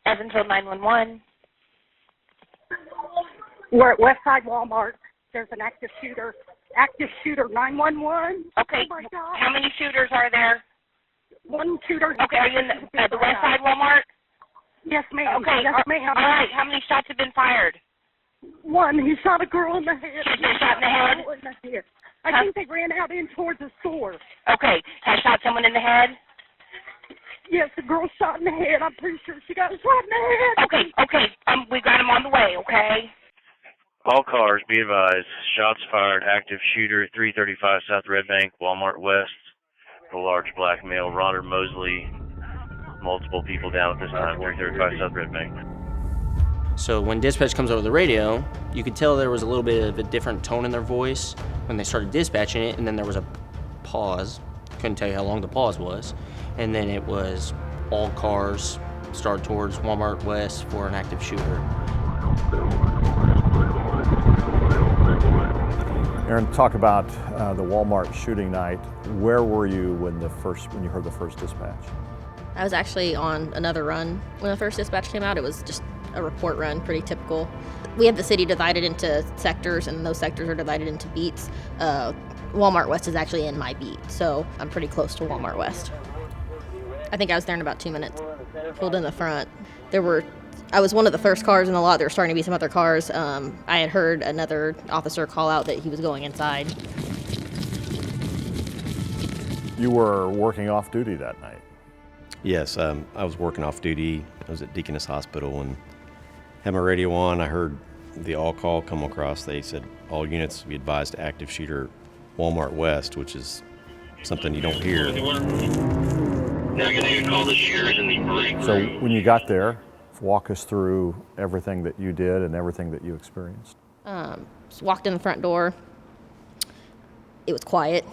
Evansville 911. We're at Westside Walmart. There's an active shooter. Active shooter 911. Okay. Oh my God. How many shooters are there? One shooter. Okay, are you in the Westside Walmart? Yes, ma'am. Okay. Yes, ma'am. All right. How many shots have been fired? One. He shot a girl in the head. She's been shot in the head? I think they ran out in towards the store. Okay. Has shot someone in the head? Yes, the girl shot in the head. I'm pretty sure she got shot in the head. Okay. We got him on the way, okay? All cars, be advised. Shots fired. Active shooter at 335 South Red Bank, Walmart West. A large black male, Ronald Mosley. Multiple people down at this time, 335 South Red Bank. So when dispatch comes over the radio, you could tell there was a little bit of a different tone in their voice when they started dispatching it, and then there was a pause. Couldn't tell you how long the pause was. And then it was all cars start towards Walmart West for an active shooter. Aaron, talk about the Walmart shooting night. Where were you when you heard the first dispatch? I was actually on another run when the first dispatch came out. It was just a report run, pretty typical. We have the city divided into sectors, and those sectors are divided into beats. Walmart West is actually in my beat, so I'm pretty close to Walmart West. I think I was there in about 2 minutes. Pulled in the front. I was one of the first cars in the lot. There were starting to be some other cars. I had heard another officer call out that he was going inside. You were working off duty that night. Yes, I was working off duty. I was at Deaconess Hospital and had my radio on. I heard the all call come across. They said, all units be advised to active shooter Walmart West, which is something you don't hear. So when you got there, walk us through everything that you did and everything that you experienced. Just walked in the front door. It was quiet.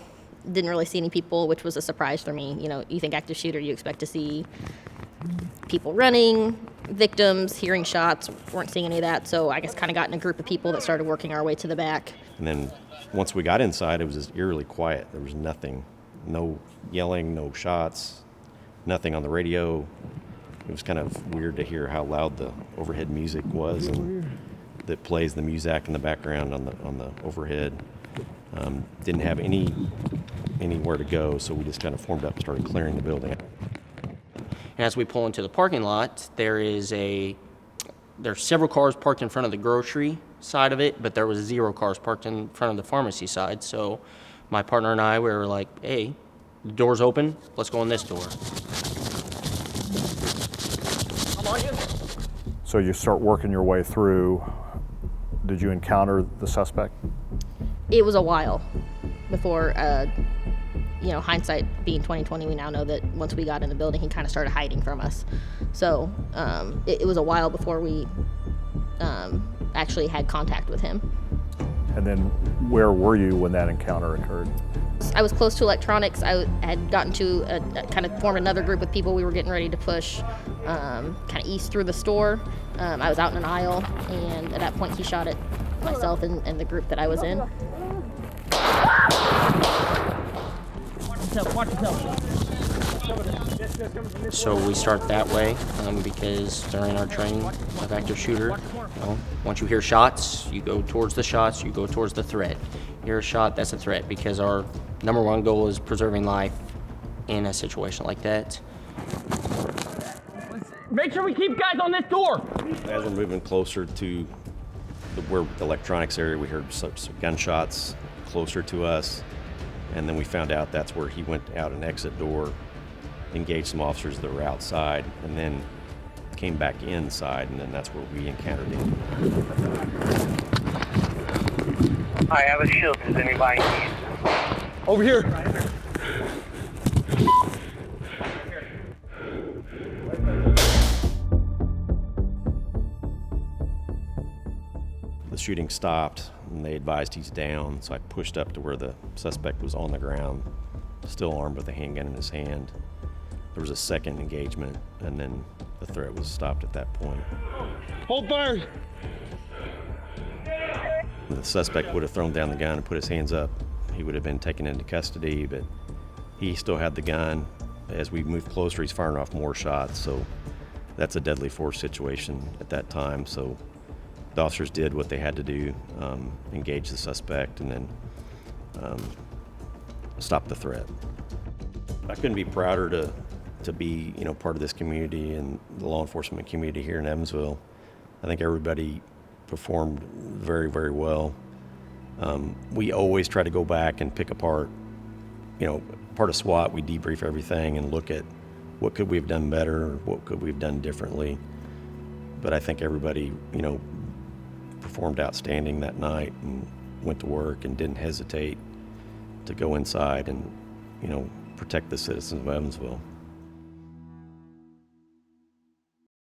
Didn't really see any people, which was a surprise for me. You know, you think active shooter, you expect to see people running, victims, hearing shots. Weren't seeing any of that, so I guess kind of got in a group of people that started working our way to the back. And then once we got inside, it was just eerily quiet. There was nothing, no yelling, no shots, nothing on the radio. It was kind of weird to hear how loud the overhead music was, and that plays the Muzak in the background on the overhead. Didn't have anywhere to go, so we just kind of formed up and started clearing the building. And as we pull into the parking lot, there's several cars parked in front of the grocery side of it, but there was 0 cars parked in front of the pharmacy side. So my partner and I, we were like, hey, the door's open, let's go in this door. So you start working your way through. Did you encounter the suspect? It was a while before, hindsight being 2020, we now know that once we got in the building, he kind of started hiding from us. So it was a while before we actually had contact with him. And then where were you when that encounter occurred? I was close to electronics. I had gotten to kind of formed another group of people. We were getting ready to push kind of east through the store. I was out in an aisle, and at that point he shot at myself and the group that I was in. Watch yourself. So we start that way because during our training of active shooter, once you hear shots, you go towards the shots, you go towards the threat. You hear a shot, that's a threat, because our number one goal is preserving life in a situation like that. Make sure we keep guys on this door. As we're moving closer to the electronics area, we heard some gunshots closer to us, and then we found out that's where he went out an exit door, engaged some officers that were outside, and then came back inside, and then that's where we encountered him. I have a shield. Does anybody need? Over here. The shooting stopped, and they advised he's down, so I pushed up to where the suspect was on the ground, still armed with a handgun in his hand. There was a second engagement, and then the threat was stopped at that point. Hold fire! The suspect would have thrown down the gun and put his hands up. He would have been taken into custody, but he still had the gun. As we moved closer, he's firing off more shots, so that's a deadly force situation at that time. So the officers did what they had to do, engage the suspect, and then stop the threat. I couldn't be prouder to be, part of this community and the law enforcement community here in Evansville. I think everybody performed very, very well. We always try to go back and pick apart, part of SWAT, we debrief everything and look at what could we have done better, what could we have done differently. But I think everybody, performed outstanding that night and went to work and didn't hesitate to go inside and, protect the citizens of Evansville.